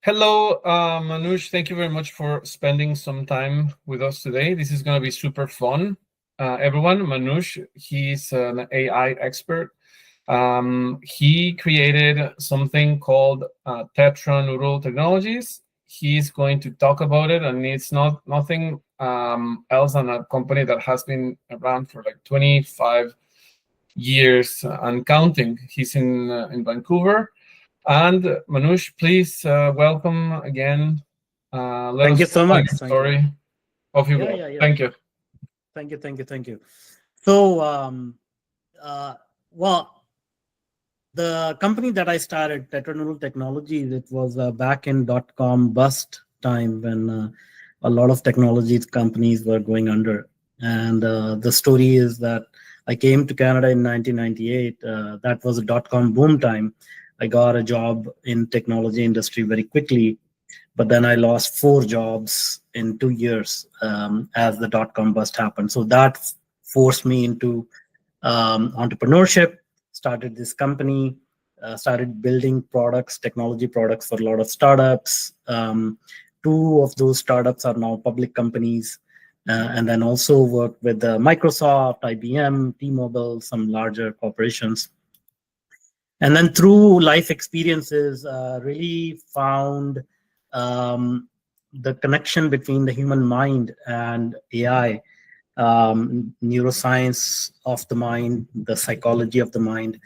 Hello, Manuj. Thank you very much for spending some time with us today. This is going to be super fun. Everyone, Manuj, he's an AI expert. He created something called Tetraneurial technologies. He's going to talk about it, and it's not nothing else than a company that has been around for like 25 years and counting. He's in Vancouver. And Manush, please welcome again. Let Thank us you so know much. your Thank you. story of your Yeah, work. yeah, yeah. Thank you. Thank you. So, uh, well, the company that I started, Tetraneurial Technologies, it was back in .com bust time when a lot of technology companies were going under. And the story is that I came to Canada in 1998. That was a .com boom time. I got a job in technology industry very quickly, but then I lost 4 jobs in 2 years as the .com bust happened. So that forced me into entrepreneurship. Started this company, started building products, technology products for a lot of startups. Two of those startups are now public companies, and then also worked with Microsoft, IBM, T-Mobile, some larger corporations. And then through life experiences, really found the connection between the human mind and AI, neuroscience of the mind, the psychology of the mind.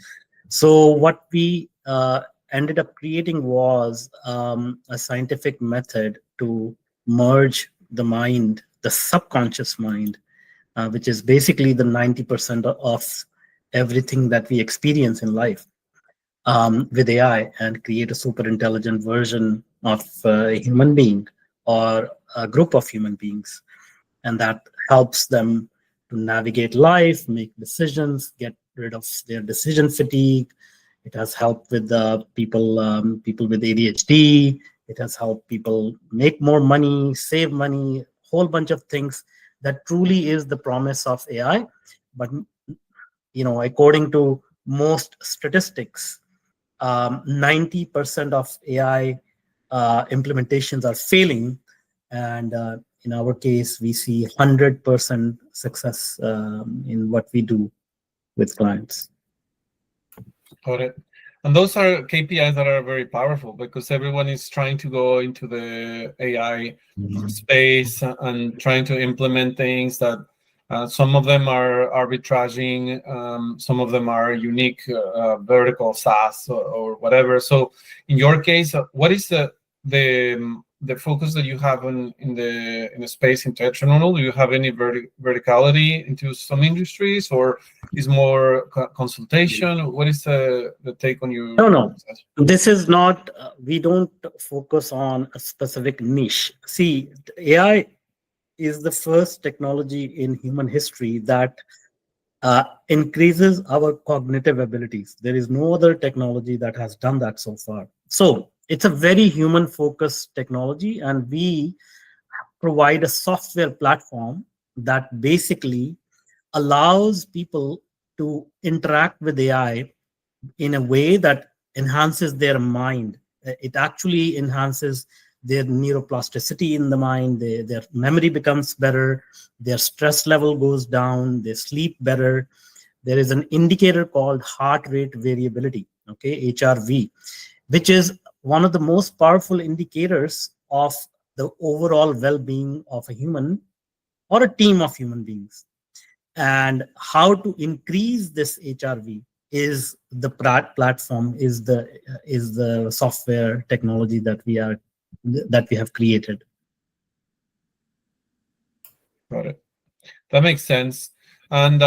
So what we ended up creating was a scientific method to merge the mind, the subconscious mind, which is basically the 90% of everything that we experience in life, with AI, and create a super intelligent version of a human being or a group of human beings. And that helps them to navigate life, make decisions, get rid of their decision fatigue. It has helped with the people with ADHD. It has helped people make more money, save money, whole bunch of things. That truly is the promise of AI. But according to most statistics, 90% of AI implementations are failing, and in our case, we see 100% success in what we do with clients. Got it. And those are KPIs that are very powerful because everyone is trying to go into the AI space and trying to implement things that some of them are arbitraging, some of them are unique vertical SaaS or whatever. So in your case, what is the focus that you have in the space in Tetraneurial? Do you have any verticality into some industries, or is more consultation? What is the take on your No. business? This is not, we don't focus on a specific niche. See, AI is the first technology in human history that increases our cognitive abilities. There is no other technology that has done that so far. So it's a very human focused technology, and we provide a software platform that basically allows people to interact with AI in a way that enhances their mind. It actually enhances their neuroplasticity in the mind. Their memory becomes better. Their stress level goes down. They sleep better. There is an indicator called heart rate variability, okay, HRV, which is one of the most powerful indicators of the overall well-being of a human or a team of human beings. And how to increase this HRV is the platform, is the software technology that we have created. Got it. That makes sense. And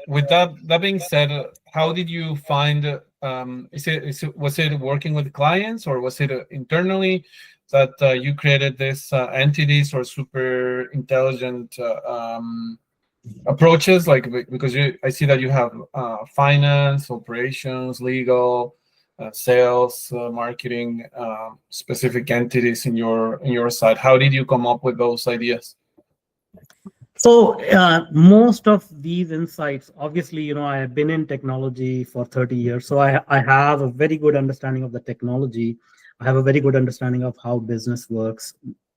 with that being said, how did you find? Was it working with clients, or was it internally that you created this entities or super intelligent approaches? Like because I see that you have finance, operations, legal, sales, marketing, specific entities in your side. How did you come up with those ideas? So most of these insights, obviously, I have been in technology for 30 years, so I have a very good understanding of the technology. I have a very good understanding of how business works.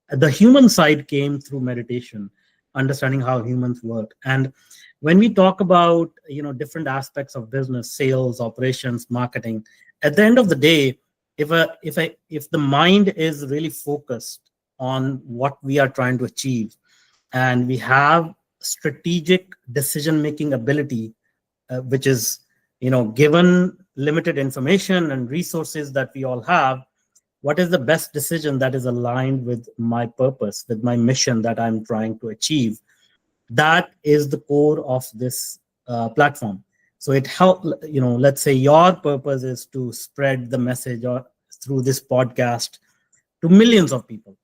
The human side came through meditation, understanding how humans work. And when we talk about different aspects of business, sales, operations, marketing, at the end of the day, if the mind is really focused on what we are trying to achieve, and we have strategic decision making ability, which is given limited information and resources that we all have, what is the best decision that is aligned with my purpose, with my mission that I'm trying to achieve. That is the core of this platform. So it help, let's say your purpose is to spread the message or through this podcast to millions of people,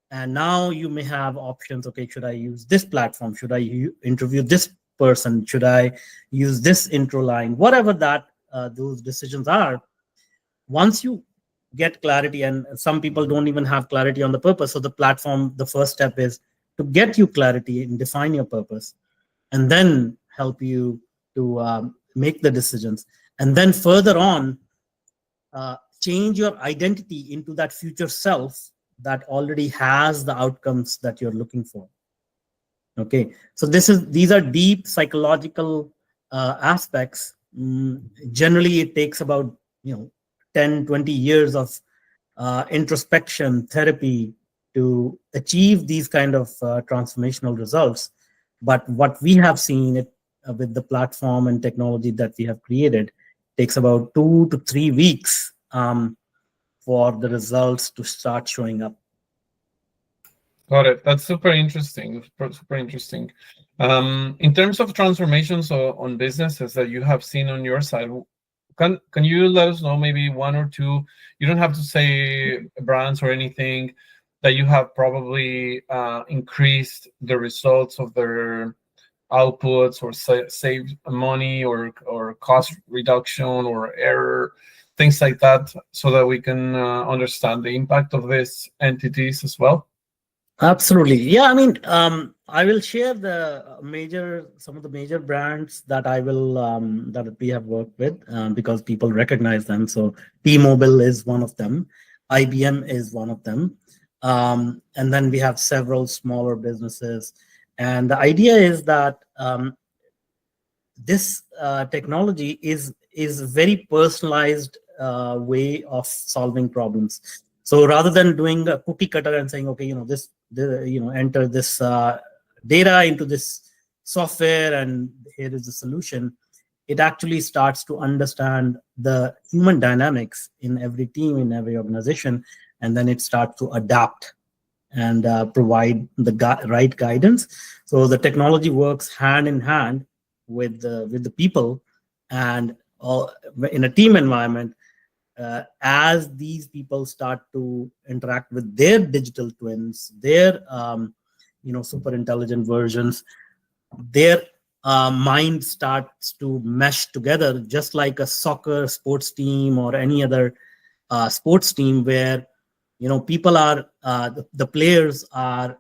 and now you may have options. Okay, should I use this platform? Should I interview this person? Should I use this intro line? Whatever that those decisions are, once you get clarity, and some people don't even have clarity on the purpose, so the platform, the first step is to get you clarity and define your purpose, and then help you to make the decisions, and then further on change your identity into that future self that already has the outcomes that you're looking for. Okay, so these are deep psychological aspects. Generally it takes about 10-20 years of introspection therapy to achieve these kind of transformational results. But what we have seen it with the platform and technology that we have created takes about 2 to 3 weeks for the results to start showing up. Got it. That's super interesting. Super interesting. In terms of transformations on businesses that you have seen on your side, can you let us know maybe one or two? You don't have to say brands or anything that you have probably increased the results of their outputs, or saved money, or cost reduction, or error, things like that, so that we can understand the impact of these entities as well. Absolutely. Yeah, I mean, I will share some of the major brands that that we have worked with, because people recognize them. So T-Mobile is one of them, IBM is one of them, and then we have several smaller businesses. And the idea is that this technology is a very personalized way of solving problems. So rather than doing a cookie cutter and saying, okay, enter this data into this software and here is the solution, it actually starts to understand the human dynamics in every team, in every organization, and then it starts to adapt and provide the right guidance. So the technology works hand in hand with the people, and in a team environment, as these people start to interact with their digital twins, their super intelligent versions, their mind starts to mesh together, just like a soccer sports team or any other sports team, where people are the players are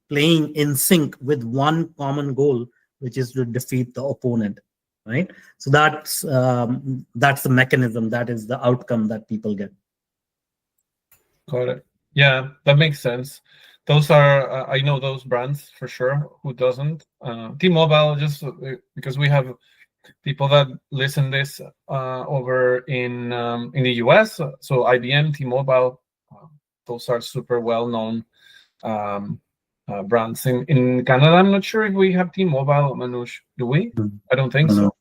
playing in sync with one common goal, which is to defeat the opponent, right? So that's the mechanism, that is the outcome that people get. Got it. Yeah, that makes sense. Those are I know those brands for sure. Who doesn't? T-Mobile, just because we have people that listen this over in the US. So IBM, T-Mobile, those are super well known brands. In Canada, I'm not sure if we have T-Mobile. Manuj, do we? I don't think so.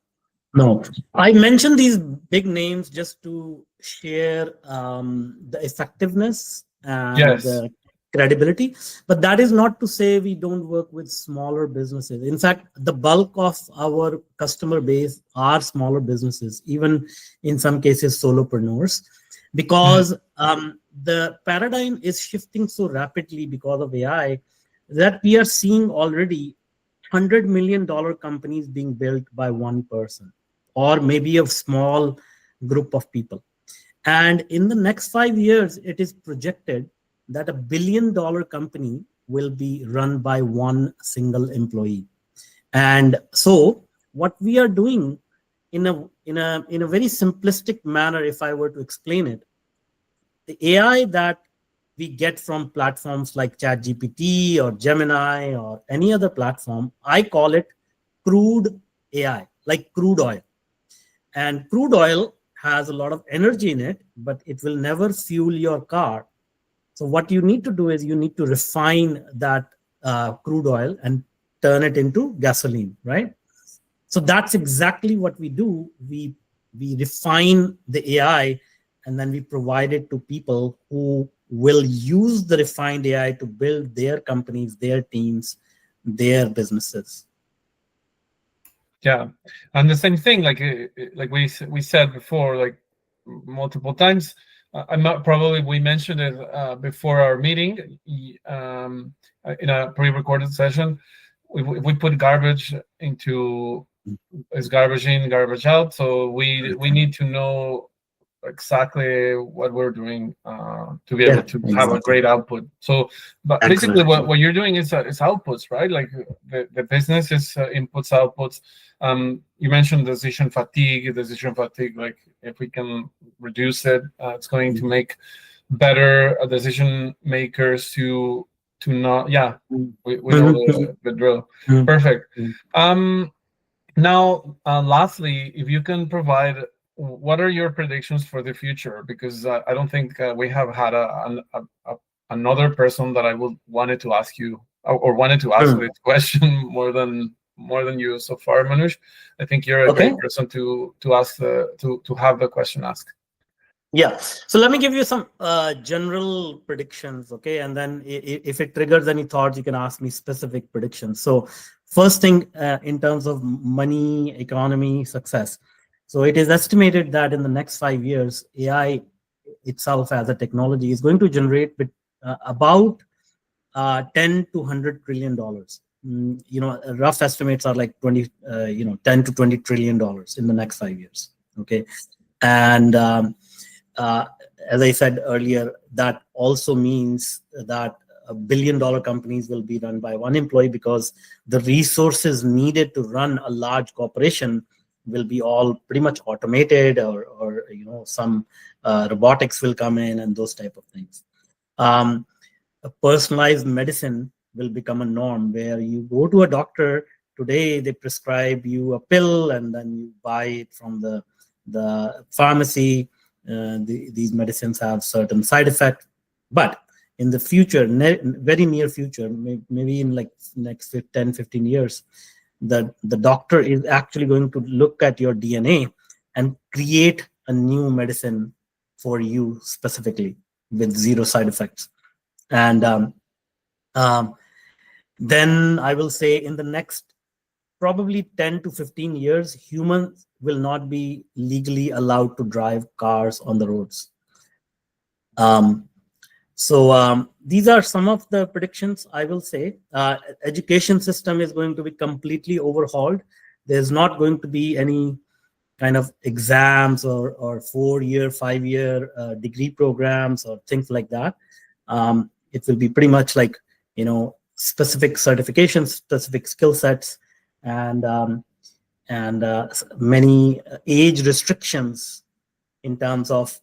No, I mentioned these big names just to share the effectiveness and Yes. the credibility, but that is not to say we don't work with smaller businesses. In fact, the bulk of our customer base are smaller businesses, even in some cases solopreneurs, because the paradigm is shifting so rapidly because of AI that we are seeing already $100 million companies being built by one person, or maybe a small group of people. And in the next 5 years, it is projected that $1 billion company will be run by one single employee. And so what we are doing in a very simplistic manner, if I were to explain it, the AI that we get from platforms like ChatGPT or Gemini or any other platform, I call it crude AI, like crude oil. And crude oil has a lot of energy in it, but it will never fuel your car. So what you need to do is you need to refine that crude oil and turn it into gasoline, right? So that's exactly what we do. We refine the AI and then we provide it to people who will use the refined AI to build their companies, their teams, their businesses. Yeah, and the same thing, like we said before, like multiple times. I'm not probably we mentioned it before our meeting in a pre-recorded session. We put garbage into is garbage in, garbage out. So we need to know exactly what we're doing to be able Yeah, to have a exactly. great output. So, but basically, Excellent. what you're doing is outputs, right? Like the business is inputs, outputs. You mentioned decision fatigue. Decision fatigue, like if we can reduce it, it's going to make better decision makers to not. Yeah, we know the drill. Perfect. Now, lastly, if you can provide, what are your predictions for the future? Because I don't think we have had another person that I would wanted to ask you or wanted to ask this question more than you so far, Manush. I think you're a Okay. great person to ask to have the question asked. Yeah. So let me give you some general predictions, okay? And then if it triggers any thoughts, you can ask me specific predictions. So first thing, in terms of money, economy, success. So it is estimated that in the next 5 years, AI itself as a technology is going to generate about 10 to $100 trillion. Rough estimates are like 10 to $20 trillion in the next 5 years. Okay. And uh, as I said earlier, that also means that $1 billion companies will be run by one employee, because the resources needed to run a large corporation will be all pretty much automated, or some robotics will come in and those type of things. A personalized medicine will become a norm, where you go to a doctor today, they prescribe you a pill and then you buy it from the pharmacy. These medicines have certain side effects, but in the future, very near future, maybe in like next 10, 15 years, the doctor is actually going to look at your DNA and create a new medicine for you specifically with zero side effects. And um, then I will say in the next probably 10 to 15 years, humans will not be legally allowed to drive cars on the roads. So these are some of the predictions, I will say. Education system is going to be completely overhauled. There's not going to be any kind of exams or 4-year, 5-year degree programs or things like that. It will be pretty much like, specific certifications, specific skill sets, and many age restrictions in terms of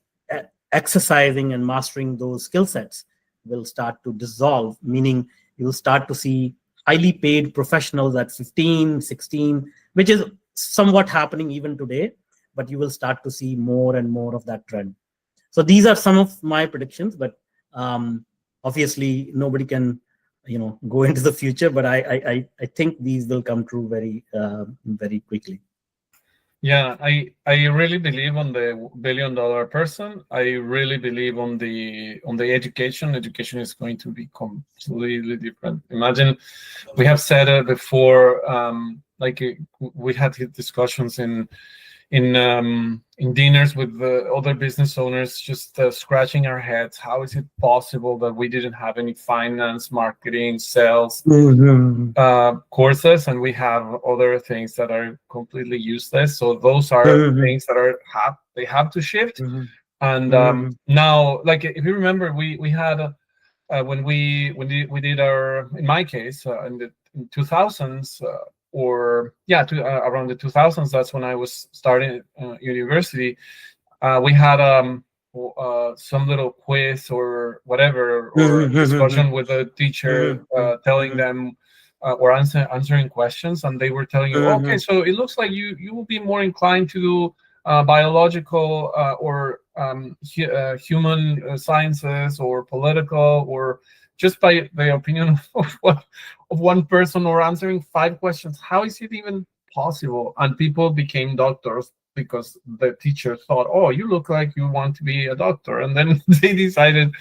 exercising and mastering those skill sets will start to dissolve, meaning you'll start to see highly paid professionals at 15, 16, which is somewhat happening even today, but you will start to see more and more of that trend. So these are some of my predictions, but obviously nobody can go into the future, but I think these will come true very quickly. Yeah, I really believe on the $1 billion person. I really believe on the education. Education is going to be completely different. Imagine, we have said it before. We had discussions in dinners with the other business owners, just scratching our heads. How is it possible that we didn't have any finance, marketing, sales courses, and we have other things that are completely useless? So those are things that they have to shift. And now, like if you remember, we had when we did our, in my case, in the 2000s, around the 2000s, that's when I was starting university. We had some little quiz or whatever, or discussion with a teacher, telling them or answering questions, and they were telling you, okay, so it looks like you will be more inclined to do biological or human sciences or political, or just by the opinion of one person, or answering 5 questions. How is it even possible? And people became doctors because the teacher thought, oh, you look like you want to be a doctor, and then they decided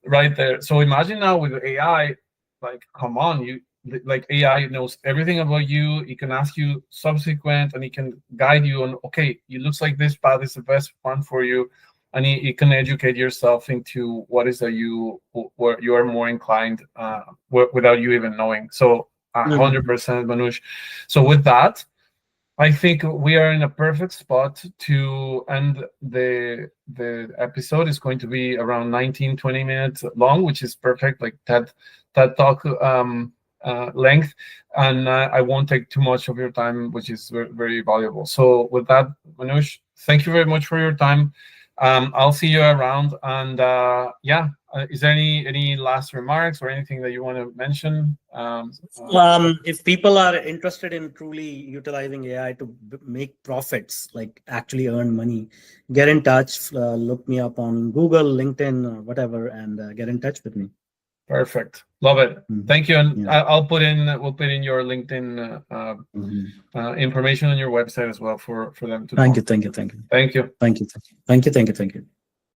right there. So imagine now with AI, like, come on, like, AI knows everything about you. It can ask you subsequent, and it can guide you on, okay, it looks like this path is the best one for you, and it can educate yourself into what is that where you are more inclined, without you even knowing. So 100%, Manuj. So with that, I think we are in a perfect spot to end the episode. It's going to be around 19-20 minutes long, which is perfect, like TED Talk length. And I won't take too much of your time, which is very, very valuable. So with that, Manuj, thank you very much for your time. I'll see you around. And is there any last remarks or anything that you want to mention? If people are interested in truly utilizing AI to make profits, like actually earn money, get in touch. Look me up on Google, LinkedIn, or whatever, and get in touch with me. Perfect. Love it. Thank you. And we'll put in your LinkedIn information on your website as well for them to know. Thank you. Thank you. Thank you.